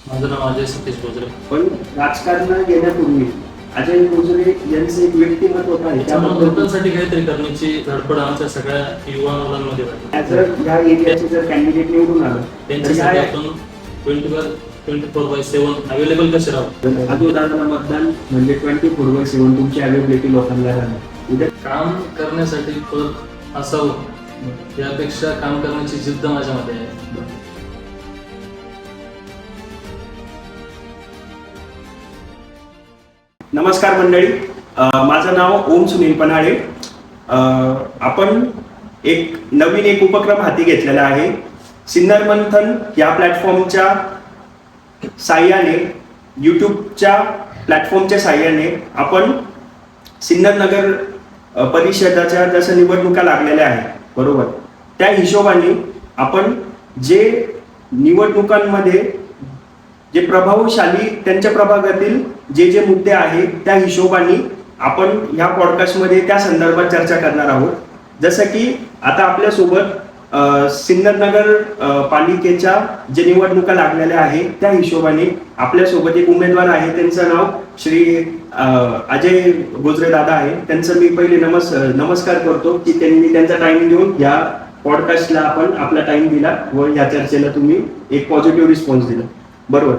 माझं नाव अजय सतीश बोजरे. पण राजकारणात येण्यापूर्वी अजय बोजरे यांचं एक व्यक्तिमत्व काय त्यामुळे लोकांसाठी काहीतरी करण्याची धडपड आमच्या सगळ्या युवा मुलांमध्ये वाटते. जर ह्या एरियाचे जर कॅन्डिडेट निवडून आलं त्यांच्यासाठी आपण 24/7 अवेलेबल कसे राहू. अजून मतदान म्हणजे 24/7 तुमची अवेलेबिलिटी लोकांना राहणार. उद्या काम करण्यासाठी पद असावं यापेक्षा काम करण्याची जिद्द माझ्यामध्ये आहे. नमस्कार मंडळी, माझं नाव ओम सुनील पन्हाळे. आपण एक उपक्रम हाती घेतलेला आहे. सिन्नर मंथन या प्लॅटफॉर्मच्या साह्याने, यूट्यूबच्या प्लॅटफॉर्मच्या साह्याने आपण सिन्नर नगर परिषदाच्या जसं निवडणुका लागलेल्या आहेत बरोबर, त्या हिशोबाने आपण जे निवडणुकांमध्ये जे प्रभावशाली त्यांच्या प्रभागातील जे मुद्दे आहेत त्या हिशोबाने आपण ह्या पॉडकास्टमध्ये त्या संदर्भात चर्चा करणार आहोत. जसं की आता आपल्यासोबत सिन्नर नगर पालिकेच्या जे निवडणुका लागलेल्या आहेत त्या हिशोबाने आपल्यासोबत एक उमेदवार आहे. त्यांचं नाव श्री अजय बोजरे दादा आहे. त्यांचं मी पहिले नमस्कार करतो की त्यांनी त्यांचा टाइम देऊन या पॉडकास्टला आपण आपला टाइम दिला व या चर्चेला तुम्ही एक पॉझिटिव्ह रिस्पॉन्स दिला बरोबर.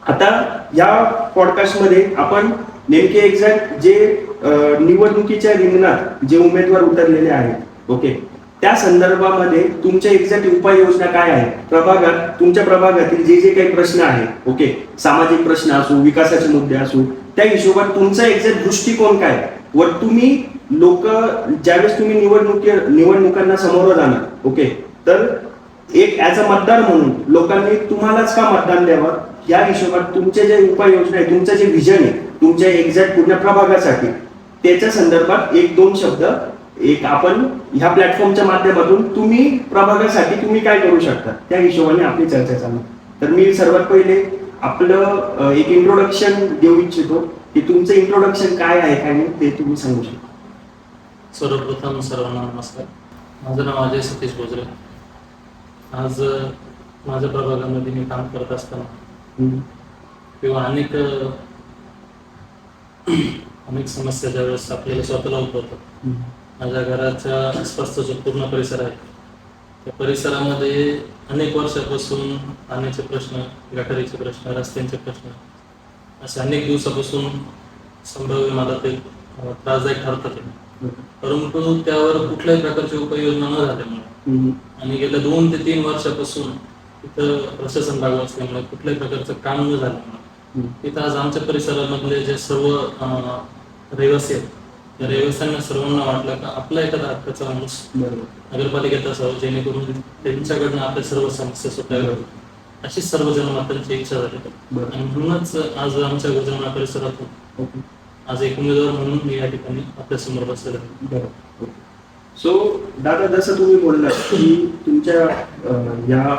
आता या पॉडकास्टमध्ये आपण नेमके एक्झॅक्ट जे निवडणुकीच्या रिंगणात जे उमेदवार उतरलेले आहेत ओके, त्या संदर्भामध्ये तुमच्या एक्झॅक्ट उपाययोजना काय आहे, प्रभागात तुमच्या प्रभागातील जे काही प्रश्न आहेत ओके, सामाजिक प्रश्न असू, विकासाचे मुद्दे असू, त्या हिशोबात तुमचा एक्झॅक्ट दृष्टिकोन काय व तुम्ही लोक ज्यावेळेस तुम्ही निवडणुकांना समोर जाणार ओके, तर एक ऍज अ मतदार म्हणून लोकांनी तुम्हालाच का मतदान द्यावं या हिशोबात तुमचे जे उपाययोजना आहे, तुमचं जे विजन आहे तुमच्या एक्झॅक्ट पूर्ण प्रभागासाठी, त्याच्या संदर्भात एक दोन शब्द एक आपण ह्या प्लॅटफॉर्मच्या माध्यमातून तुम्ही प्रभागासाठी तुम्ही काय करू शकता त्या हिशोबाने आपली चर्चा चालू. तर मी सर्वात पहिले आपलं एक इंट्रोडक्शन देऊ इच्छितो की तुमचं इंट्रोडक्शन काय आहे काय नाही ते तुम्ही सांगू शकता. सर्वप्रथम सर्वांना नमस्कार. माझं नाव अजय सतीश बोजरे. आज माझ्या प्रभागामध्ये मी काम करत असताना किंवा अनेक समस्या ज्यावेळेस आपल्याला स्वतःला उद्भवतात, माझ्या घराच्या आसपासचा जो पूर्ण परिसर आहे त्या परिसरामध्ये अनेक वर्षापासून पाण्याचे प्रश्न, गटारीचे प्रश्न, रस्त्यांचे प्रश्न असे अनेक दिवसापासून संभाव्य मला ते त्रासदायक ठरतात. परंतु त्यावर कुठल्याही प्रकारची उपाययोजना न झाल्यामुळे आणि गेल्या 2 ते 3 वर्षापासून तिथं प्रशासन लागू असल्यामुळे कुठल्याही प्रकारचं काम न झाल्यामुळे तिथं आज आमच्या परिसरामधले जे सर्व रहिवासी आहेत त्या रहिवाशांना सर्वांना वाटलं का आपला एखादा हक्काचा माणूस नगरपालिकेत असावं जेणेकरून त्यांच्याकडनं आपल्या सर्व समस्या सुटाव्या अशी सर्व जनमातांची इच्छा झाली. आणि म्हणूनच आज आमच्या गुजराणा परिसरातून आज एक उमेदवार म्हणून मी या ठिकाणी आपल्या समोर बसलेलो. सो दादा, जसं तुम्ही बोललात की तुमच्या या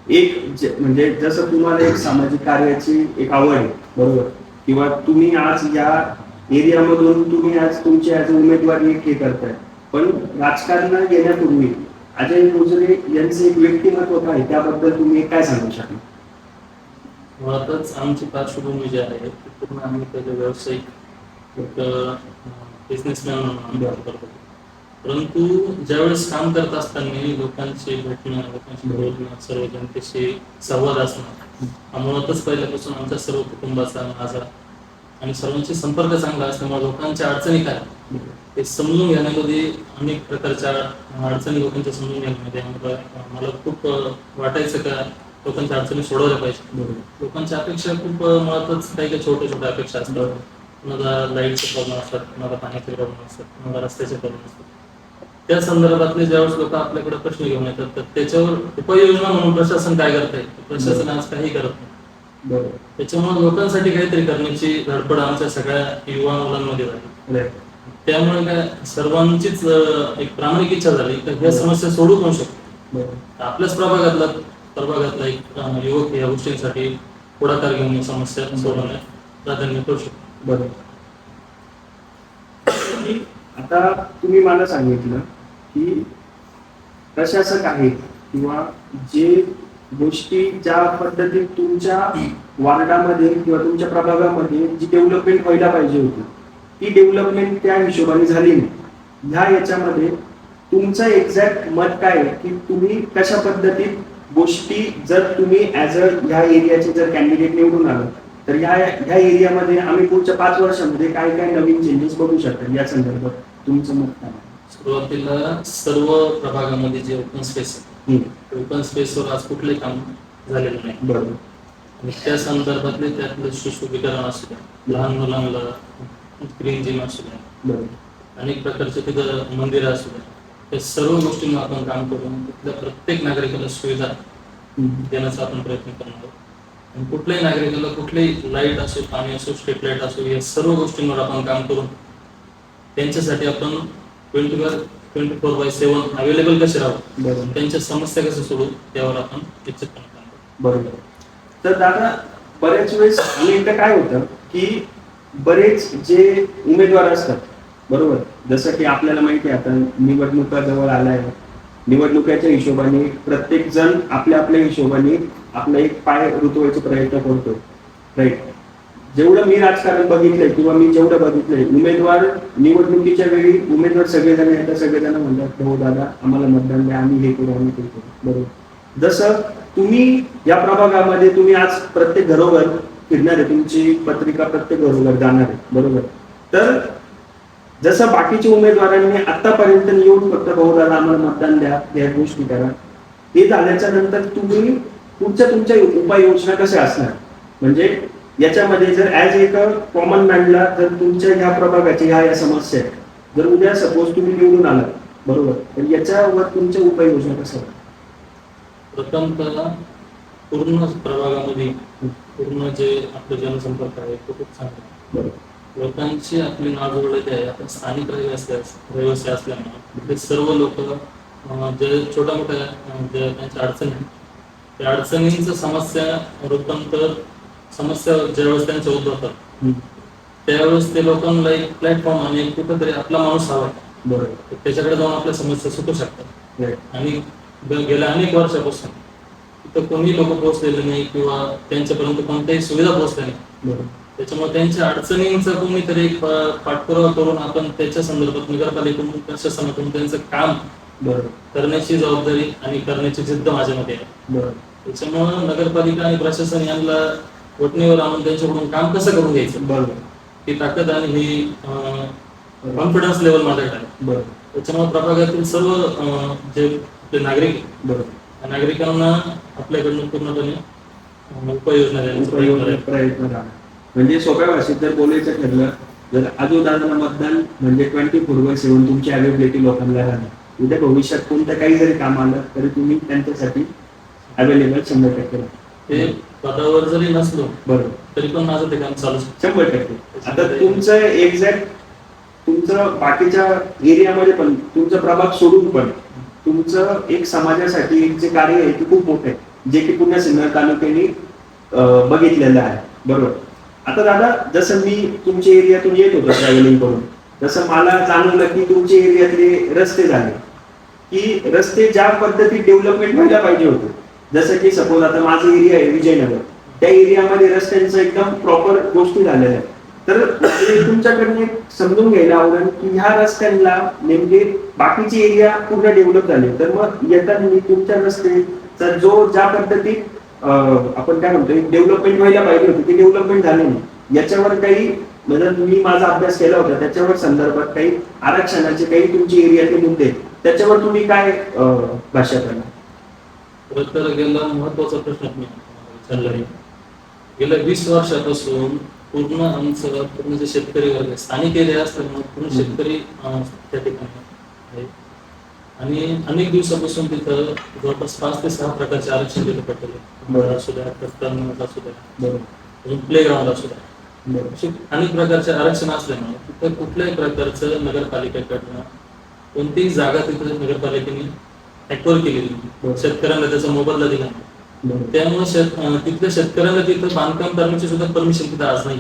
म्हणजे जसं तुम्हाला एक सामाजिक कार्याची एक आवड आहे बरोबर, किंवा तुम्ही आज या एरियामधून तुम्ही आज तुमची ऍज उमेदवारी हे करताय, पण राजकारणात येण्यापूर्वी अजय बोजरे यांचं एक व्यक्तिमत्व काय त्याबद्दल तुम्ही काय सांगू शकता. मुळातच आमची पार्श्वभूमी जी आहे पूर्ण आम्ही पहिले व्यावसायिक एक बिझनेसमॅन म्हणून करतो. परंतु ज्यावेळेस काम करत असताना लोकांशी भेटणं, लोकांशी बोलणं, सर्व जनतेशी संवाद असणं हा मुळातच पहिल्यापासून आमच्या सर्व कुटुंबाचा, माझा आणि सर्वांशी संपर्क चांगला असल्यामुळे लोकांच्या अडचणी काय ते समजून घेण्यामध्ये, अनेक प्रकारच्या अडचणी लोकांच्या समजून घेण्यामध्ये मला खूप वाटायचं का लोकांच्या अडचणी सोडवल्या पाहिजे. लोकांच्या अपेक्षा खूप मुळातच काही छोट्या अपेक्षा असतात. कुणाला लाईटचे प्रॉब्लेम असतात, कुणाला पाण्याचे प्रॉब्लेम असतात, कुणाला रस्त्याचे प्रॉब्लेम असतात. त्या संदर्भातले ज्यावेळेस लोक आपल्याकडे प्रश्न घेऊन येतात तर त्याच्यावर उपाययोजना म्हणून प्रशासन काय करतंय, प्रशासन आज काही करत नाही. त्याच्यामुळे लोकांसाठी काहीतरी करण्याची धडपड आमच्या सगळ्या युवा मुलांमध्ये झाली. त्यामुळे काय सर्वांचीच एक प्रामाणिक इच्छा झाली तर या समस्या सोडू पण शकतो. आपल्याच प्रभागातला एक युवक या गोष्टींसाठी पुढाकार घेऊन समस्या सोडवण्यात प्राधान्य करू शकतो. आता तुम्ही मला सांगितलं की प्रशासक आहे किंवा जे गोष्टी ज्या पद्धतीत तुमच्या वार्डामध्ये किंवा तुमच्या प्रभागामध्ये जी डेव्हलपमेंट व्हायला पाहिजे होती ती डेव्हलपमेंट त्या हिशोबाने झाली नाही. ह्या याच्यामध्ये तुमचं एक्झॅक्ट मत काय आहे की तुम्ही कशा पद्धतीत गोष्टी जर तुम्ही ऍज अ ह्या एरियाचे जर कॅन्डिडेट निवडून आलो तर ह्या एरियामध्ये आम्ही पुढच्या 5 वर्षामध्ये काय काय नवीन चेंजेस बघू शकतो या संदर्भात तुमचं मत काय आहे? सुरुवातीला सर्व प्रभागामध्ये जे ओपन स्पेस ओपन स्पेसवर आज कुठलंही काम झालेलं नाही. बरोबर. आणि त्या संदर्भातले त्यातलं सुशोभीकरण असू द्या, लहान मुलांना ग्रीन जिम असू द्या, बरोबर. अनेक प्रकारचे तिथं मंदिरं असू द्या, या सर्व गोष्टींवर आपण काम करून तिथल्या प्रत्येक नागरिकाला सुविधा देण्याचा आपण प्रयत्न करणार आहोत. आणि कुठल्याही नागरिकाला कुठलीही लाईट असो, पाणी असो, स्ट्रीट लाईट असो, या सर्व गोष्टींवर आपण काम करून त्यांच्यासाठी आपण 24/7 अवेलेबल कसे राहू, बरोबर. त्यांच्या समस्या कसे सोडू यावर आपण निश्चितपणे काम करू. बरोबर. तर दादा बऱ्याच वेळेस नेमकं काय होतं की बरेच जे उमेदवार असतात बरोबर, जसं की आपल्याला माहिती आहे आता निवडणुका जवळ आल्या आहे, निवडणुकाच्या हिशोबाने प्रत्येक जण आपल्या आपल्या हिशोबाने आपला एक पाय रुतवायचा प्रयत्न करतो, राईट. जेवढं मी राजकारण बघितलंय किंवा मी जेवढं बघितलंय उमेदवार निवडणुकीच्या वेळी उमेदवार सगळेजण येतात, सगळेजण म्हणतात हो दादा आम्हाला मतदान द्या, आम्ही हे करू आम्ही ते करू, बरोबर. जसं तुम्ही या प्रभागामध्ये तुम्ही आज प्रत्येक घरोघर फिरणार आहे, तुमची पत्रिका प्रत्येक घरोघर जाणार आहे, बरोबर. तर जसं बाकीच्या उमेदवारांनी आतापर्यंत येऊन फक्त भाऊ दादा आम्हाला मतदान द्या, या गोष्टी करा, हे झाल्याच्या नंतर तुम्ही तुमच्या उपाययोजना कशा असणार, म्हणजे याच्यामध्ये जर ऍज एक कॉमन मॅनला जर तुमच्या ह्या प्रभागाच्या ह्या समस्या आहेत, जर उद्या सपोज तुम्ही निवडून आलात बरोबर, तर याच्यावर तुमच्या उपाययोजना कशा आहेत? प्रथमतः पूर्ण प्रभागामध्ये पूर्ण जे आपलं जनसंपर्क आहे तो खूप चांगला आहे. बरोबर. लोकांची आपली नाव जोडलेली आहे. आपण स्थानिक रहिवासी असल्यामुळे तिथे सर्व लोक जे छोट्या मोठ्या जे त्यांच्या अडचणी आहेत, त्या अडचणींचं समस्या रूपांतर समस्या ज्यावेळेस त्यांच्या उद्भवतात त्यावेळेस ते लोकांना एक प्लॅटफॉर्म आणि कुठेतरी आपला माणूस हवा बरोबर. त्याच्याकडे जाऊन आपल्या समस्या सुटू शकतात. Right. आणि गेल्या अनेक वर्षापासून तिथं कोणी लोक पोहोचलेले नाही किंवा त्यांच्यापर्यंत कोणत्याही सुविधा पोहोचल्या नाही. बरोबर. त्याच्यामुळे त्यांच्या अडचणींचा कोणीतरी एक पाठपुरावा करून आपण त्याच्या संदर्भात नगरपालिकेकडून प्रशासनाकडून त्यांचं काम बरोबर करण्याची जबाबदारी आणि करण्याची जिद्द माझ्यामध्ये आहे. बरोबर. त्याच्यामुळं नगरपालिका आणि प्रशासन यांना वटणीवर आणून त्यांच्याकडून काम कसं करून घ्यायचं बरोबर ही ताकद आणि ही कॉन्फिडन्स लेवल माझ्याकडे आहे. बरोबर. त्याच्यामुळे प्रभागातील सर्व जे आपले नागरिक आहेत, बरोबर. त्या नागरिकांना आपल्याकडून पूर्णपणे उपाययोजना देण्याचा प्रयत्न उपयोग करायचा. प्रयत्न राहणार. म्हणजे सोप्या भाषेत जर बोलायचं ठरलं जर आजूबाजूला मतदान म्हणजे 24/7 तुमची अवेलेबिलिटी लोकांना राहणार. उद्या भविष्यात कोणतं काही जरी काम आलं तरी तुम्ही त्यांच्यासाठी अवेलेबल 100% राहा. ते पदावर जरी नसलो बरोबर तरी पण माझं ते काम चालू शकतं. 100%. आता तुमचं एक्झॅक्ट तुमचं बाकीच्या एरियामध्ये पण तुमचा प्रभाग सोडून पण तुमचं एक समाजासाठी एक जे कार्य आहे ते खूप मोठं आहे जे की पुण्या सिन्नर तालुक्याने बघितलेलं आहे, बरोबर. आता दादा जसं मी तुमच्या एरियातून येत होतो ट्रॅव्हलिंग करून तसं मला जाणवलं की तुमच्या एरियातले रस्ते झाले की रस्ते ज्या पद्धतीत डेव्हलपमेंट व्हायला पाहिजे होते, जसं की सपोज आता माझं एरिया आहे विजयनगर, त्या एरियामध्ये रस्त्यांचं एकदम प्रॉपर गोष्टी झालेल्या आहेत. तर तुमच्याकडनं समजून घ्यायला आवडेल की ह्या रस्त्यांना नेमके बाकीचे एरिया पूर्ण डेव्हलप झाले तर मग येताना तुमच्या रस्त्याचा जो ज्या पद्धतीत आपण काय म्हणतो डेव्हलपमेंट व्हायला पाहिजे होती ती डेव्हलपमेंट झाली नाही, याच्यावर काही म्हणजे मी माझा अभ्यास केला होता त्याच्यावर संदर्भात काही आरक्षणाचे काही तुमचे एरियातले मुद्दे त्याच्यावर तुम्ही काय भाष्य करणार? खरं तर गेला महत्वाचा प्रश्न मी विचारला आहे. गेल्या 20 वर्षापासून पूर्ण आमचं पूर्ण जे शेतकरी वर्ग आहे, स्थानिक एरिया असल्यामुळे पूर्ण शेतकरी त्या ठिकाणी आहे. आणि अनेक दिवसापासून तिथं जवळपास 5 ते 6 प्रकारचे आरक्षण तिथे पडलेले असू द्या, प्रस्तावना असू द्या, प्ले ग्राउंड असू द्या, असे अनेक प्रकारचे आरक्षण असल्यामुळे तिथं कुठल्याही प्रकारचं नगरपालिकेकडनं कोणतीही जागा तिथे नगरपालिकेने ऍक्वर केलेली नाही. शेतकऱ्यांना त्याचा मोबदला दिला नाही. त्यामुळे तिथल्या शेतकऱ्यांना तिथं बांधकाम करण्याची सुद्धा परमिशन तिथं आज नाही.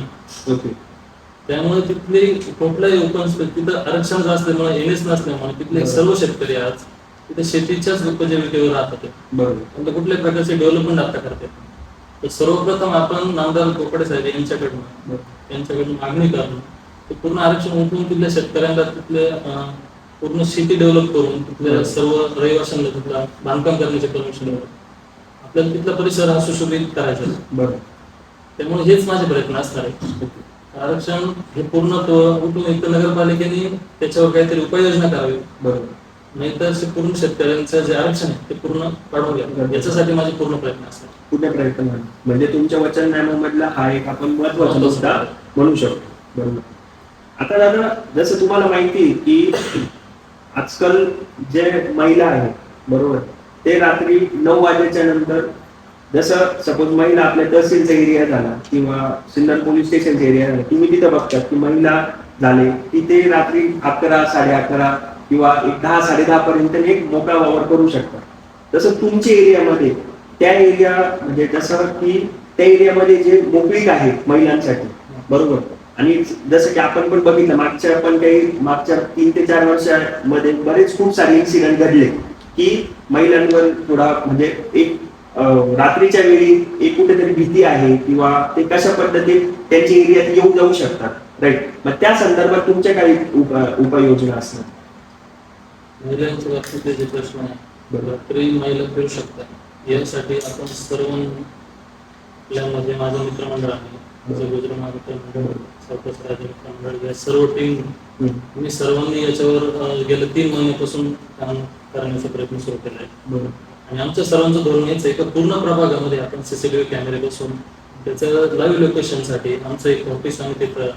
त्यामुळे तिथले कुठल्याही ओपन स्पेस तिथं आरक्षण असल्यामुळे एनएस नसल्यामुळे तिथले सर्व शेतकरी आज तिथे शेतीच्याच उपजीविकेवर राहतात ते. बरोबर. पण ते कुठल्याही प्रकारचे डेव्हलपमेंट आता करतात. तर सर्वप्रथम आपण नामदार कोकडे साहेब यांच्याकडून मागणी करणं, ते पूर्ण आरक्षण उठवून तिथल्या शेतकऱ्यांना तिथले पूर्ण शेती डेव्हलप करून तिथल्या सर्व रहिवाशांना तिथला बांधकाम करण्याचे परमिशन देणं, आपल्याला तिथला परिसर हा सुशोभित करायचा आहे. बरोबर. त्यामुळे हेच माझे प्रयत्न असणार आहे. आरक्षण हे पूर्ण उठून एक तर नगरपालिकेने त्याच्यावर काहीतरी उपाययोजना करावी. बरोबर. नाही तर पूर्ण शेतकऱ्यांचं जे आरक्षण आहे ते पूर्ण काढून घ्या, याच्यासाठी माझे पूर्ण प्रयत्न असतात. पूर्ण प्रयत्न म्हणजे तुमच्या वचननाम्यामधला हा एक आपण महत्वाचा मुद्दा म्हणू शकतो. बरोबर. आता दादा, जसं तुम्हाला माहिती आहे की आजकाल जे महिला आहेत, बरोबर, ते रात्री 9 वाजेच्या नंतर, जसं सपोज महिला आपल्या तहसीलचा एरिया झाला किंवा सिन्नर पोलीस स्टेशनचा एरिया झाला, तुम्ही तिथं बघतात की महिला झाले की ते रात्री 11, 11:30 किंवा 10, 10:30 पर्यंत एक मोकळा वावर करू शकतात. तसं तुमच्या एरियामध्ये त्या एरिया म्हणजे जसं की त्या एरियामध्ये जे मोकळीक आहे महिलांसाठी, बरोबर, आणि जसं की आपण पण बघितलं मागच्या 3 ते 4 वर्षामध्ये बरेच खूप सारे इन्सिडेंट घडले की महिलांवर थोडा म्हणजे एक रात्रीच्या वेळी एक कुठेतरी भीती आहे किंवा ते कशा पद्धतीत त्यांच्या एरियात येऊ जाऊ शकतात, राईट. मग त्या संदर्भात तुमच्या काही उपाययोजना असणार? महिलांच्या बाबतीत जे प्रश्न आहे, रात्री महिला फिरू शकतात यासाठी आपण सर्व आपल्यामध्ये माझं मित्रमंडळ आहे, माझं गुजरात मित्रमंडळ, सावकाश राजा मित्रमंडळ, या सर्व टीम मी सर्वांनी याच्यावर गेल्या 3 महिन्यापासून काम करण्याचा प्रयत्न सुरू केला आहे. आणि आमच्या सर्वांचं धोरण हेच आहे की पूर्ण प्रभागामध्ये आपण सीसीटीव्ही कॅमेरे बसवून त्याचं लाईव्ह लोकेशनसाठी आमचं एक ऑफिस आम्ही तिथं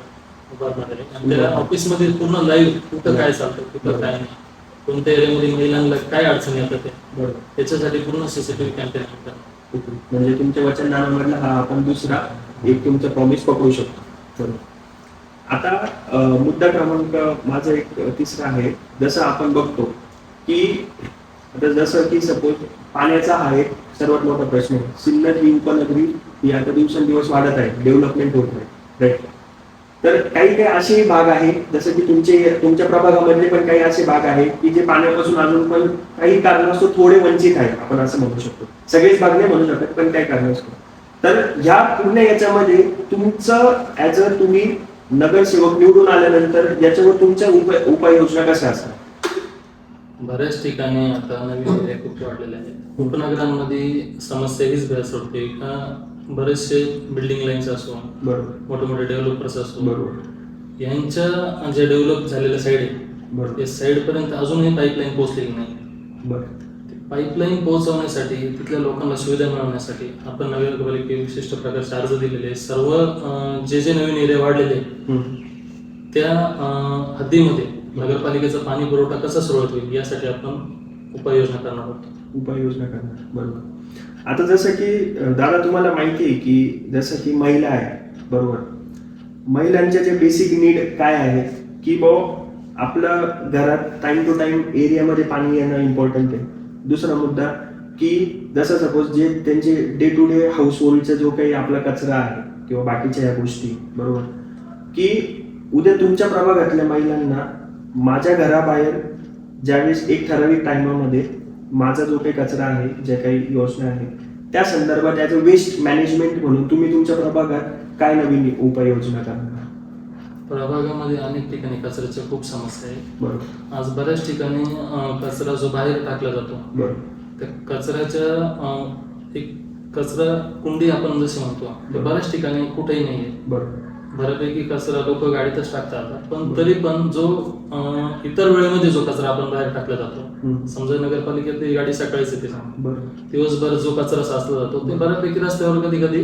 उभारणार आहे. आणि त्या ऑफिसमध्ये पूर्ण लाईव्ह कुठं काय चालतं, कुठं काय नाही, कोणत्या एरियामध्ये महिलांना काय अडचणी येतात त्याच्यासाठी पूर्ण सीसीटीव्ही कॅमेरे. म्हणजे तुमच्या वचननाम्यामधला हा आपण दुसरा एक तुमचा प्रॉमिस पकडू शकतो. आता मुद्दा क्रमांक माझा एक तिसरा आहे. जसं आपण बघतो की आता जसं की सपोज पाण्याचा हा एक सर्वात मोठा प्रश्न आहे. सिन्नर ही उपनगरी ही आता दिवसेंदिवस वाढत आहे, डेव्हलपमेंट होत आहे, राईट. तर काही असे भाग आहे, जसं की तुमच्या प्रभागामधले पण काही असे भाग आहे की जे पाण्यापासून अजून पण काही कारणास्तव थोडे वंचित आहेत, आपण असं म्हणू शकतो. सगळेच भाग नाही म्हणू शकत, पण काही कारणास्तव. तर ह्या पूर्ण याच्यामध्ये तुमचं ऍज अ तुम्ही नगरसेवक निवडून आल्यानंतर याच्यावर तुमच्या उपाययोजना कशा असतात? बऱ्याच ठिकाणी आता नवीन एरिया खूप वाढलेले आहेत. उपनगरांमध्ये समस्या हीच भेडसावते का बरेचसे बिल्डिंग लाईन्स असो, मोठे मोठे डेव्हलपर्स असो, यांच्या जे डेव्हलप झालेल्या साईड आहे त्या साईड पर्यंत अजूनही पाईपलाईन पोहोचलेली नाही. पाईपलाईन पोहोचवण्यासाठी, तिथल्या लोकांना सुविधा मिळवण्यासाठी आपण नगरपालिके विशिष्ट प्रकारचे अर्ज दिलेले. सर्व जे नवीन एरिया वाढलेले त्या हद्दीमध्ये नगरपालिकेचा पाणी पुरवठा कसा सुरळीत होईल यासाठी आपण उपाययोजना करणार आहोत. बरोबर. आता जसं की दादा तुम्हाला माहिती आहे की जसं की महिला आहे, बरोबर, महिलांच्या जे बेसिक नीड काय आहे की आपलं घरात टाइम टू टाइम एरियामध्ये पाणी येणं इम्पॉर्टंट आहे. दुसरा मुद्दा की जसं सपोज जे त्यांचे डे टू डे हाऊस होल्डचा जो काही आपला कचरा आहे किंवा बाकीच्या या गोष्टी, बरोबर, की उद्या तुमच्या प्रभागातल्या महिलांना माझ्या घराबाहेर ज्यावेळेस एक ठराविक टाइमामध्ये माझा जो काही कचरा आहे, ज्या काही योजना आहे त्या संदर्भात ॲज अ वेस्ट मॅनेजमेंट म्हणून तुम्ही तुमच्या प्रभागात काय नवीन उपाययोजना करणार? प्रभागामध्ये अनेक ठिकाणी कचऱ्याच्या खूप समस्या आहे. बरोबर. आज बऱ्याच ठिकाणी कचरा जो बाहेर टाकला जातो, बरोबर, त्या कचऱ्याच्या एक कचरा कुंडी आपण जसे म्हणतो ते बऱ्याच ठिकाणी कुठेही नाहीये. बरोबर. बऱ्यापैकी कचरा लोक गाडीतच टाकतात, पण तरी पण जो इतर वेळेमध्ये जो कचरा आपण बाहेर टाकला जातो, समजा नगरपालिकेत गाडी सकाळीच येते, दिवसभर जो कचरा साचला जातो ते बऱ्यापैकी रस्त्यावर कधी कधी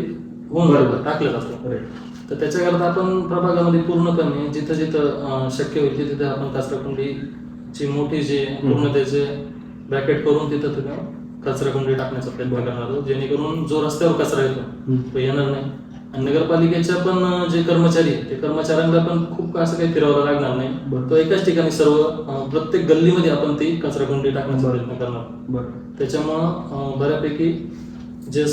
होऊन टाकला जातो. तर त्याच्याकरता आपण प्रभागामध्ये पूर्णपणे जिथं जिथं शक्य होईल तिथे आपण कचराकुंडीची मोठी जे पूर्ण त्याचे ब्रॅकेट करून तिथं कचराकुंडी टाकण्याचा प्रयत्न करणार आहोत, जेणेकरून जो रस्त्यावर कचरा येतो तो येणार नाही. आणि नगरपालिकेच्या पण जे कर्मचारी ते कर्मचाऱ्यांना पण खूप असं काही फिरवायला लागणार नाही. तो एकाच ठिकाणी सर्व प्रत्येक गल्लीमध्ये आपण ती कचराकुंडी टाकण्याचा प्रयत्न करणार. त्याच्यामुळं बऱ्यापैकी जे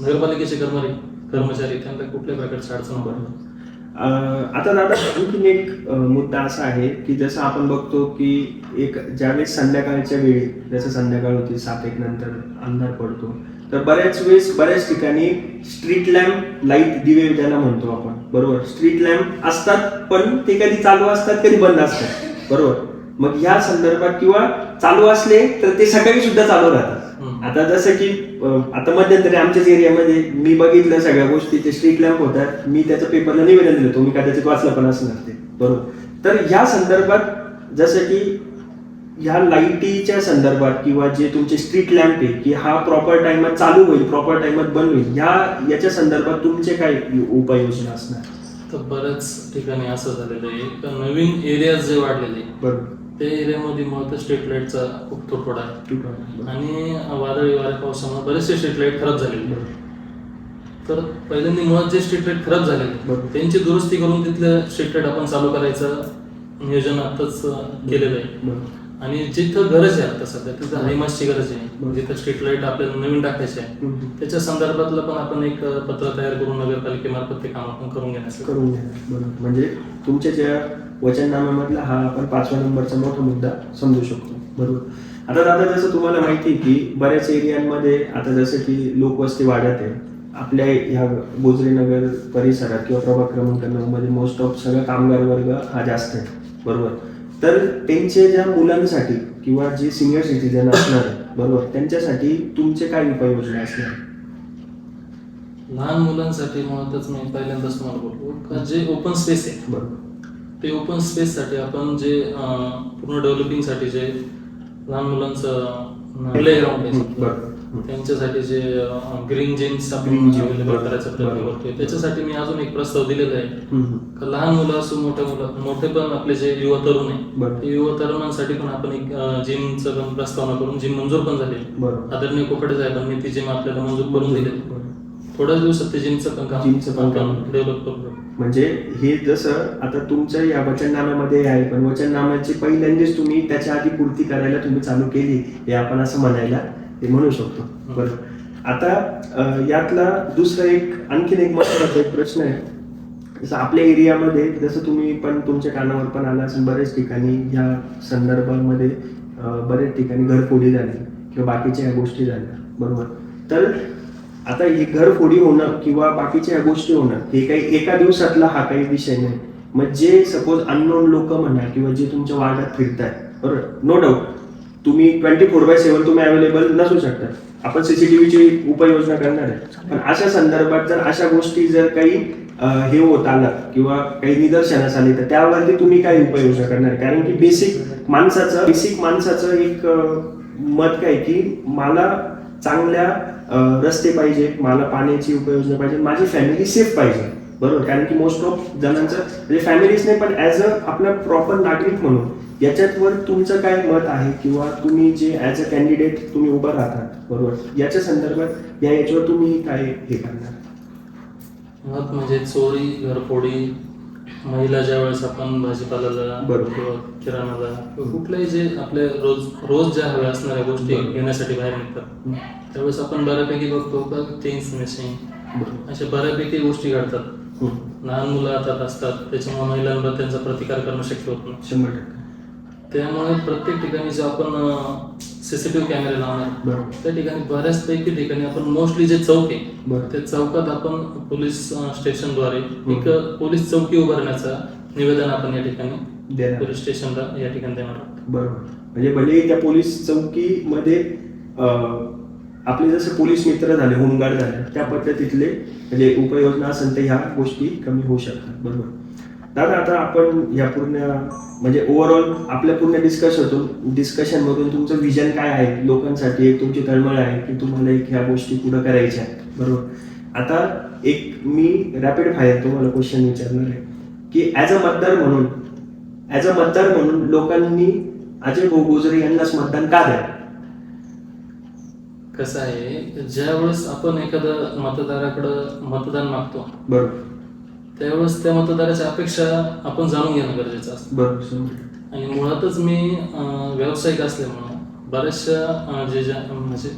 नगरपालिकेचे कर्मचारी त्यांना कुठल्याही प्रकारची अडचण होणार. आता दादा आणखीन एक मुद्दा असा आहे की जसं आपण बघतो की एक ज्यावेळेस संध्याकाळच्या वेळी, जसं संध्याकाळ होती 7-1 नंतर अंधार पडतो, तर बऱ्याच वेळेस बऱ्याच ठिकाणी स्ट्रीट लॅम्प, लाईट, दिवे ज्याला म्हणतो आपण, बरोबर, स्ट्रीट लॅम्प असतात पण ते कधी चालू असतात कधी बंद असतात, बरोबर. मग ह्या संदर्भात किंवा चालू असले तर ते सकाळी सुद्धा चालू राहतात. आता जसं की आता मध्यंतरी आमच्याच एरियामध्ये मी बघितलं सगळ्या गोष्टी, ते स्ट्रीट लॅम्प होतात, मी त्याचं पेपरला निवेदन दिलं, तुम्ही कदाचित वाचलं पण असणार ते, बरोबर. तर ह्या संदर्भात जसं की ह्या लाईटीच्या संदर्भात किंवा जे तुमचे स्ट्रीट लॅम्प आहे की हा प्रॉपर टाइमात चालू होईल, प्रॉपर टाइमात बंद होईल, याच्या संदर्भात तुमचे काय उपाययोजना असणार? तर बऱ्याच ठिकाणी असं झालेलं आहे तर नवीन एरियाज जे वाढलेले आहे, बरोबर, त्या एरियामध्ये मुळात स्ट्रीट लाईटचा खूप तुटवडा आहे आणि वादळी वाऱ्या पावसामुळे बरेचसे स्ट्रीट लाईट खराब झालेले आहेत. तर पहिल्यांदा मुळात जे स्ट्रीट लाईट खराब झालेले त्यांची दुरुस्ती करून तिथलं स्ट्रीट लाईट आपण चालू करायचं नियोजन आताच केलेलं आहे. आणि जिथं गरज आहे आता सध्या तिथं हायमासची गरज आहे, जिथं स्ट्रीट लाईट आपल्याला नवीन टाकायची आहे त्याच्या संदर्भातलं पण आपण एक पत्र तयार करून नगरपालिकेमार्फत ते काम आपण करून घेण्याचं बरोबर. म्हणजे तुमच्या ज्या वचननाम्यामधला हा आपण 5व्या नंबरचा मोठा मुद्दा समजू शकतो, बरोबर. आता दादा जसं तुम्हाला माहिती आहे की बऱ्याच एरियांमध्ये आता जसं की लोकवस्ती वाढत आहे, आपल्या ह्या गोजरीनगर परिसरात किंवा प्रभाग क्रमांक 9 मध्ये मोस्ट ऑफ सगळं कामगार वर्ग हा जास्त आहे, बरोबर. तर त्यांचे ज्या मुलांसाठी किंवा जे सिनियर सिटीजन असणार, बरोबर, त्यांच्यासाठी तुमचे काय उपाययोजना असणार? लहान मुलांसाठी मुळातच मी पहिल्यांदाच तुम्हाला बोलतो का जे ओपन स्पेस आहे, बरोबर, ते ओपन स्पेस साठी आपण जे पूर्ण डेव्हलपिंग साठी जे लहान मुलांचं प्ले ग्राउंड आहे त्यांच्यासाठी जे ग्रीन जिम्स आपण अवेलेबल करायचा प्रयत्न करतोय, त्याच्यासाठी मी अजून एक प्रस्ताव दिलेला आहे. लहान मुलं असो मोठे पण आपले जे युवा तरुण आहे ते युवा तरुणांसाठी पण आपण एक जिमचं पण प्रस्तावना करून जिम मंजूर पण झाली. आदरणीय कोकडे साहेबांनी ती जिम आपल्याला मंजूर करून दिली. थोड्याच दिवसात ते जिमचं पण काम डेव्हलप करू. म्हणजे हे जसं आता तुमच्या या वचननाम्यामध्ये आहे, पण वचननाम्याची पहिल्यांदाच तुम्ही त्याच्या आधी पूर्ती करायला तुम्ही चालू केली, हे आपण असं म्हणायला ते म्हणू शकतो, बरोबर. आता यातला दुसरा एक आणखीन एक महत्त्वाचा एक प्रश्न आहे, जसं आपल्या एरियामध्ये जसं तुम्ही पण तुमच्या कानावर पण आला असेल, बऱ्याच ठिकाणी या संदर्भामध्ये बऱ्याच ठिकाणी घरफोडी झाली किंवा बाकीच्या ह्या गोष्टी झाल्या, बरोबर. तर आता हे घरफोडी होणं किंवा बाकीच्या ह्या गोष्टी होणं हे काही एका दिवसातला हा काही विषय नाही. मग जे सपोज अननोन लोक म्हणा किंवा जे तुमच्या वार्डात फिरताय, बरोबर, नो डाऊट तुम्ही 24/7 तुम्ही अवेलेबल नसू शकता, आपण सीसीटीव्हीची उपाययोजना करणार आहे, पण अशा संदर्भात जर अशा गोष्टी जर काही हे होत आलं किंवा काही निदर्शनास आले तर त्यावरती तुम्ही काय उपाययोजना करणार? कारण की बेसिक माणसाचं एक मत काय की मला चांगल्या रस्ते पाहिजे, मला पाण्याची उपाययोजना पाहिजे, माझी फॅमिली सेफ पाहिजे, बरोबर. कारण की मोस्ट ऑफ जणांचं म्हणजे फॅमिलीच नाही पण ऍज अ आपला प्रॉपर नागरिक म्हणून याच्यावर तुमचं काय मत आहे किंवा तुम्ही जे ऍज अ कॅन्डिडेट तुम्ही उभं राहतात, बरोबर, याच्या संदर्भात याच्यावर तुम्ही काय हे करणार? मत म्हणजे चोरी, घरफोडी, महिला ज्या वेळेस आपण भाजीपाल्याला किंवा किराणाला किंवा कुठल्याही जे आपल्या रोज ज्या हव्या असणाऱ्या गोष्टी घेण्यासाठी बाहेर निघतात त्यावेळेस आपण बऱ्यापैकी बघतो का चेन स्मॅशिंग अशा बऱ्यापैकी गोष्टी घडतात. लहान मुलं हातात असतात त्याच्यामुळे महिलांवर त्यांचा प्रतिकार करणं शक्य होत नाही 100%. त्यामुळे प्रत्येक ठिकाणी जे आपण सीसीटीव्ही कॅमेरे लावणार त्या ठिकाणी बऱ्याचपैकी ठिकाणी आपण मोस्टली जे चौक आहे त्या चौकात आपण पोलीस स्टेशनद्वारे एक पोलीस चौकी उभारण्याचा निवेदन आपण या ठिकाणी पोलीस स्टेशनला या ठिकाणी देणार आहोत. बरोबर. म्हणजे भले त्या पोलीस चौकीमध्ये आपले जसे पोलीस मित्र झाले, होमगार्ड झाले, त्या पद्धतीतले म्हणजे उपाययोजना असेल तर ह्या गोष्टी कमी होऊ शकतात, बरोबर. दादा आता आपण या पूर्ण म्हणजे ओव्हरऑल आपल्या पूर्ण डिस्कशन मधून तुमचं विजन काय आहे लोकांसाठी, एक तुमची तळमळ आहे की तुम्हाला एक ह्या गोष्टी पुढे करायच्या आहेत, बरोबर. आता एक मी रॅपिड फायर तुम्हाला क्वेश्चन विचारणार आहे की ऍज अ मतदार म्हणून लोकांनी अजय भाऊ गोजरे यांनाच मतदान का द्यावं? कसं आहे, ज्या वेळेस आपण एखाद्या मतदाराकडं मतदान मागतो, बरोबर, त्यावेळेस त्या मतदाराच्या अपेक्षा आपण जाणून घेणं गरजेचं असतं, बरोबर. आणि मुळातच मी व्यावसायिक असल्यामुळं बऱ्याचशा म्हणजे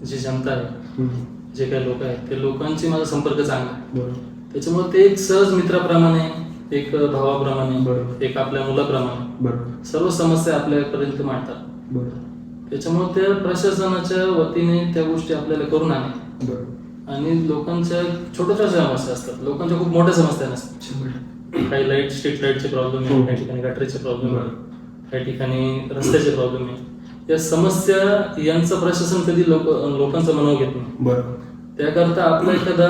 जी जनता आहे जे काही लोक आहेत ते लोकांची माझा संपर्क चांगला आहे. बरोबर. त्याच्यामुळे ते एक सहज मित्राप्रमाणे, एक भावाप्रमाणे, बरोबर. एक आपल्या मुलाप्रमाणे बरोबर. सर्व समस्या आपल्यापर्यंत मांडतात. बरोबर. त्याच्यामुळे त्या प्रशासनाच्या वतीने त्या गोष्टी आपल्याला करून आणणे बरोबर. आणि लोकांच्या छोट्या छोट्या समस्या असतात, लोकांच्या खूप मोठ्या समस्या नसतात. काही लाईट, स्ट्रीट लाईटचे प्रॉब्लेम आहे, काही ठिकाणी गटरीचे प्रॉब्लेम आहे, काही ठिकाणी रस्त्याचे प्रॉब्लेम आहे. या समस्या यांचं प्रशासन कधी लोकांचं मनावर घेत नाही. बरोबर. त्याकरता आपला एखादा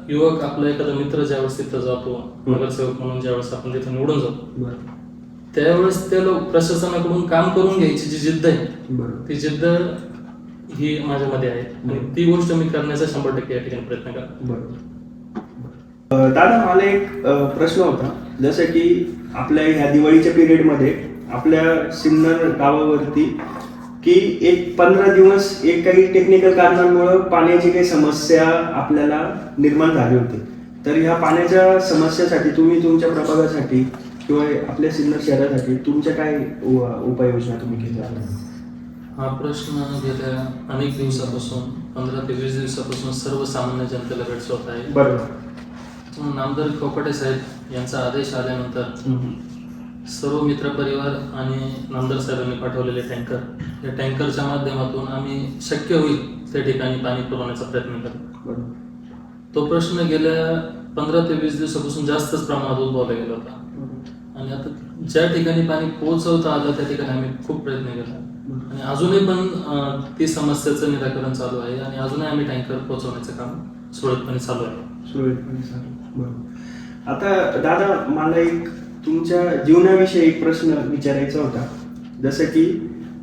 युवक, आपला एखादा मित्र ज्यावेळेस तिथं जातो, नगरसेवक म्हणून ज्यावेळेस आपण तिथं निवडून जातो, बरोबर. त्यावेळेस त्या प्रशासनाकडून काम करून घ्यायची जी जिद्द आहे, बरोबर. ती जिद्द ही माझ्यामध्ये आहे आणि ती गोष्ट मी करण्याचा 100% या ठिकाणी प्रयत्न करतो. बरोबर. दादा, मला एक प्रश्न होता, जसं की आपल्या ह्या दिवाळीच्या पिरियडमध्ये आपल्या सिन्नर गावावरती की एक 15 दिवस एक काही टेक्निकल कारणांमुळे पाण्याची काही समस्या आपल्याला निर्माण झाली होती. तर ह्या पाण्याच्या समस्येसाठी तुम्ही तुमच्या प्रभागासाठी किंवा आपल्या सिन्नर शहरासाठी तुमच्या काय उपाययोजना तुम्ही केल्या? हा प्रश्न गेल्या अनेक दिवसापासून, 15 ते 20 दिवसापासून सर्वसामान्य जनतेला भेडसावत आहे. बरोबर. नामदार कोकाटे साहेब यांचा आदेश आल्यानंतर सर्व मित्रपरिवार आणि नामदार साहेबांनी पाठवलेले टँकर, या टँकरच्या माध्यमातून आम्ही शक्य होईल त्या ठिकाणी पाणी पुरवण्याचा प्रयत्न करतो. तो प्रश्न गेल्या 15 ते 20 दिवसापासून जास्तच प्रमाणात उद्भवला गेला होता आणि आता ज्या ठिकाणी पाणी पोहोचवता आलं त्या ठिकाणी आम्ही खूप प्रयत्न केला आणि अजूनही पण ती समस्येचं निराकरण चालू आहे आणि अजूनही आम्ही टँकर पोहोचवण्याचं काम सुरळीतपणे चालू आहे. आता दादा, मला एक तुमच्या जीवनाविषयी एक प्रश्न विचारायचा होता. जसं की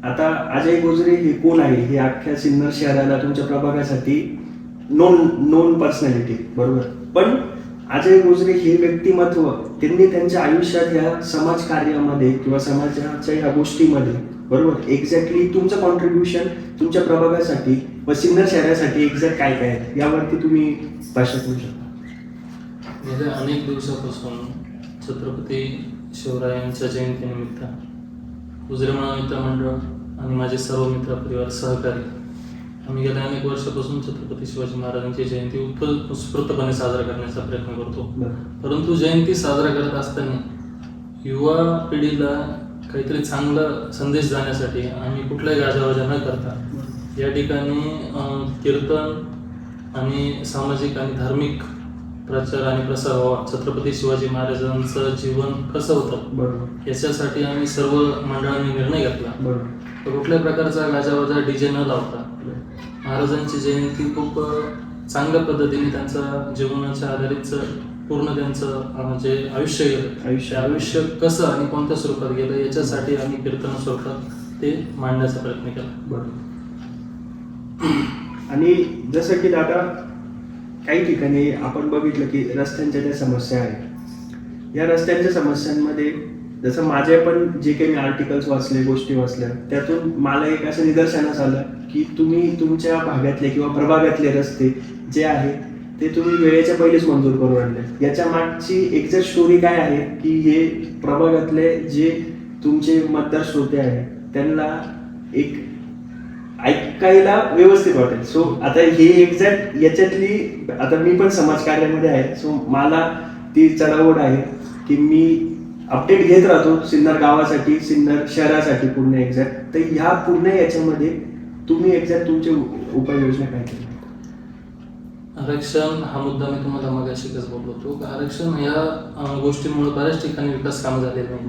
आता अजय गोजरे हे कोण आहे हे अख्ख्या सिन्नर शहराला, तुमच्या प्रभागासाठी नोन पर्सनॅलिटी, बरोबर. पण अजय गोजरे हे व्यक्तिमत्व त्यांनी त्यांच्या आयुष्यात या समाज कार्यामध्ये किंवा समाजाच्या ह्या गोष्टीमध्ये, बरोबर, एक्झॅक्टली तुमचं कॉन्ट्रीब्युशन तुमच्या प्रभागासाठी व सिन्नर शहरासाठी एक्झॅक्ट काय काय आहे यावरती तुम्ही भाष्य करू शकता? गेल्या अनेक दिवसापासून छत्रपती शिवरायांच्या जयंतीनिमित्त गुजरेमाळा मित्रमंडळ आणि माझे सर्व मित्रपरिवार सहकारी आम्ही गेल्या अनेक वर्षापासून छत्रपती शिवाजी महाराजांची जयंती उत्स्फूर्तपणे साजरा करण्याचा प्रयत्न करतो. परंतु जयंती साजरा करत असताना युवा पिढीला काहीतरी चांगला संदेश जाण्यासाठी आम्ही कुठलाही गाजावाजा न करता या ठिकाणी कीर्तन आणि सामाजिक आणि धार्मिक प्रचार आणि प्रसार व्हावा, छत्रपती शिवाजी महाराजांचं जीवन कसं होतं याच्यासाठी आम्ही सर्व मंडळांनी निर्णय घेतला. तर कुठल्याही प्रकारचा गाजावाजा डीजे न लावता महाराजांची जयंती खूप चांगल्या पद्धतीने त्यांचा जीवनाच्या आधारित पूर्ण त्यांचं जे आयुष्य गेलं, आयुष्य कसं आणि कोणत्या स्वरूपात गेलं याच्यासाठी आम्ही कीर्तन स्वरूपात ते मांडण्याचा प्रयत्न केला. आणि जसं की दादा, काही ठिकाणी आपण बघितलं की रस्त्यांच्या ज्या समस्या आहेत, या रस्त्यांच्या समस्यांमध्ये जसं माझे पण जे काही मी आर्टिकल्स वाचले, गोष्टी वाचल्या, त्यातून मला एक असं निदर्शनास आलं की तुम्ही तुमच्या भागातले किंवा प्रभागातले रस्ते जे आहे ते तुम्ही वेळेच्या पहिलेच मंजूर करून आणले. याच्या मागची एक्झॅक्ट स्टोरी काय आहे की हे प्रभागातले जे तुमचे मतदार श्रोते आहेत त्यांना एक ऐकायला व्यवस्थित वाटेल. सो आता हे एक्झॅक्ट याच्यातली, आता मी पण समाजकार्यामध्ये आहे, सो मला ती चढाओढ आहे की मी अपडेट घेत राहतो सिन्नर गावासाठी, सिन्नर शहरासाठी पूर्ण एक्झॅक्ट. तर ह्या पूर्ण याच्यामध्ये तुम्ही एक्झॅक्ट तुमची उपाययोजना काय केली? आरक्षण हा मुद्दा मी तुम्हाला मगाशीच बोललो होतो. आरक्षण या गोष्टीमुळे बऱ्याच ठिकाणी विकास कामं झालेले नाही,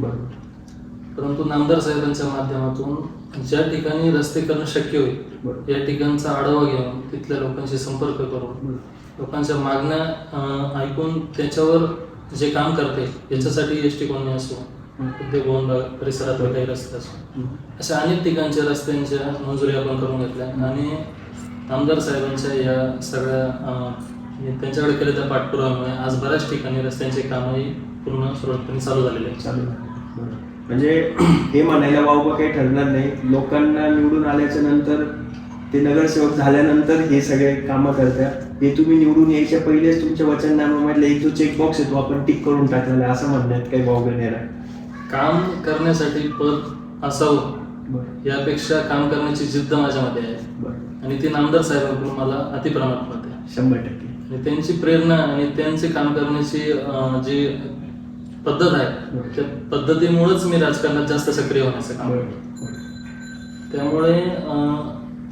परंतु नामदार साहेबांच्या माध्यमातून ज्या ठिकाणी रस्ते करणं शक्य होईल या ठिकाणचा आढावा घेऊन तिथल्या लोकांशी संपर्क करून लोकांच्या मागण्या ऐकून त्याच्यावर जे काम करते याच्यासाठी एसटी कॉलनी असो, उद्योग भवन परिसरातले काही रस्ते असो, अशा अनेक ठिकाणच्या रस्त्यांच्या मंजुरी आपण करून घेतल्या आणि नामदार साहेबांच्या या सगळ्या त्यांच्याकडे केलेल्या पाठपुराव्यामुळे आज बऱ्याच ठिकाणी रस्त्यांचे कामही पूर्ण सुरळीतपणे चालू झालेले आहेत. म्हणजे हे म्हणायला वावबा काही ठरणार नाही, लोकांना निवडून आल्याच्या नंतर ते नगरसेवक झाल्यानंतर हे सगळे कामं करतात. हे तुम्ही निवडून यायच्या पहिलेच तुमच्या वचननाम्यामधला एक जो चेकबॉक्स आहे तो आपण टिक करून टाकलेला आहे, असं म्हणण्यात काही वावगं नाही. काम करण्यासाठी पद असावं यापेक्षा काम करण्याची जिद्द माझ्यामध्ये आहे आणि ती नामदार साहेबांकडून मला अतिप्रमाणात मिळते. 100%. आणि त्यांची प्रेरणा आणि त्यांचे काम करण्याची जी पद्धत आहे त्या पद्धतीमुळेच मी राजकारणात जास्त सक्रिय होण्याचं काम करतो. त्यामुळे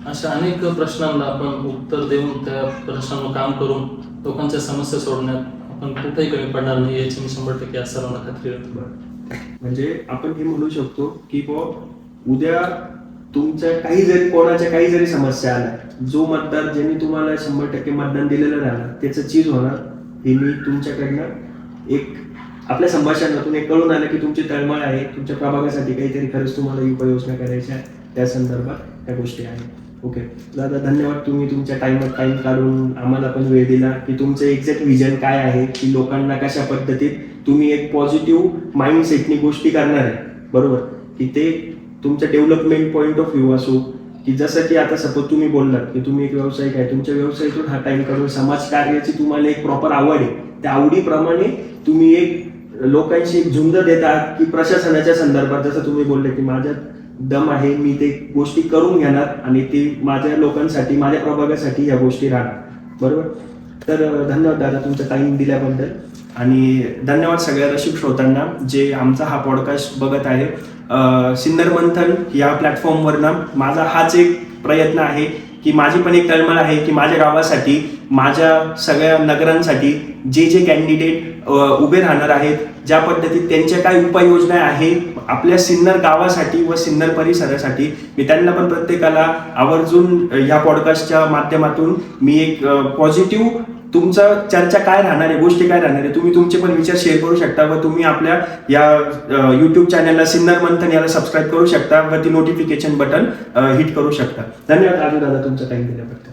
अशा अनेक प्रश्नांना आपण उत्तर देऊन त्या प्रश्नांवर काम करून लोकांच्या समस्या सोडण्यात आपण कुठेही कमी पडणार नाही याची मी 100% आज सर्वांना खात्री देतो. म्हणजे आपण हे म्हणू शकतो की उद्या तुमच्या कोणाच्या काही जरी समस्या आल्या, जो मतदार ज्यांनी तुम्हाला 100% मतदान दिलेलं राहणार त्याचं चीज होणार. हे मी तुमच्याकडनं एक आपल्या संभाषणातून एक कळून आलं की तुमची तळमळ आहे, तुमच्या प्रभागासाठी काहीतरी खरंच तुम्हाला उपाययोजना करायच्या त्या संदर्भात त्या गोष्टी आहेत. ओके दादा, धन्यवाद. तुम्ही तुमच्या टाइम काढून आम्हाला पण वेळ दिला की तुमचं एक्झॅक्ट विजन काय आहे, की लोकांना कशा पद्धतीत तुम्ही एक पॉझिटिव्ह माइंडसेटनी गोष्टी करणार आहे, बरोबर, की ते तुमच्या डेव्हलपमेंट पॉईंट ऑफ व्ह्यू असो, की जसं की आता सपोज तुम्ही बोललात की तुम्ही एक व्यावसायिक आहे, तुमच्या व्यवसायातून हा टाइम काढून समाजकार्याची तुम्हाला एक प्रॉपर आवड आहे, त्या आवडीप्रमाणे तुम्ही एक लोकांशी एक झुंज देतात की प्रशासनाच्या संदर्भात जसं तुम्ही बोलले की माझ्यात दम आहे, मी ते गोष्टी करून घेणार आणि ती माझ्या लोकांसाठी, माझ्या प्रभागासाठी या गोष्टी राहणार, बरोबर. तर धन्यवाद दादा तुमचा टाइम दिल्याबद्दल. आणि धन्यवाद सगळ्या रसिक श्रोतांना जे आमचा हा पॉडकास्ट बघत आहे. सिन्नर मंथन या प्लॅटफॉर्मवरनं माझा हाच एक प्रयत्न आहे की माझी पण एक तळमळ आहे की माझ्या गावासाठी, माझ्या सगळ्या नगरांसाठी जे कॅन्डिडेट उभे राहणार आहेत, ज्या पद्धतीत त्यांच्या काय उपाययोजना आहे आपल्या सिन्नर गावासाठी व सिन्नर परिसरासाठी, मी त्यांना पण प्रत्येकाला आवर्जून ह्या पॉडकास्टच्या माध्यमातून मी एक पॉझिटिव्ह तुमचं चर्चा काय राहणार आहे, गोष्टी काय राहणार आहे, तुम्ही तुमचे पण विचार शेअर करू शकता व तुम्ही आपल्या या यूट्यूब चॅनलला सिन्नर मंथन याला सबस्क्राईब करू शकता व ती नोटिफिकेशन बटन हिट करू शकता. धन्यवाद दादा तुमचा टाइम दिल्याबद्दल.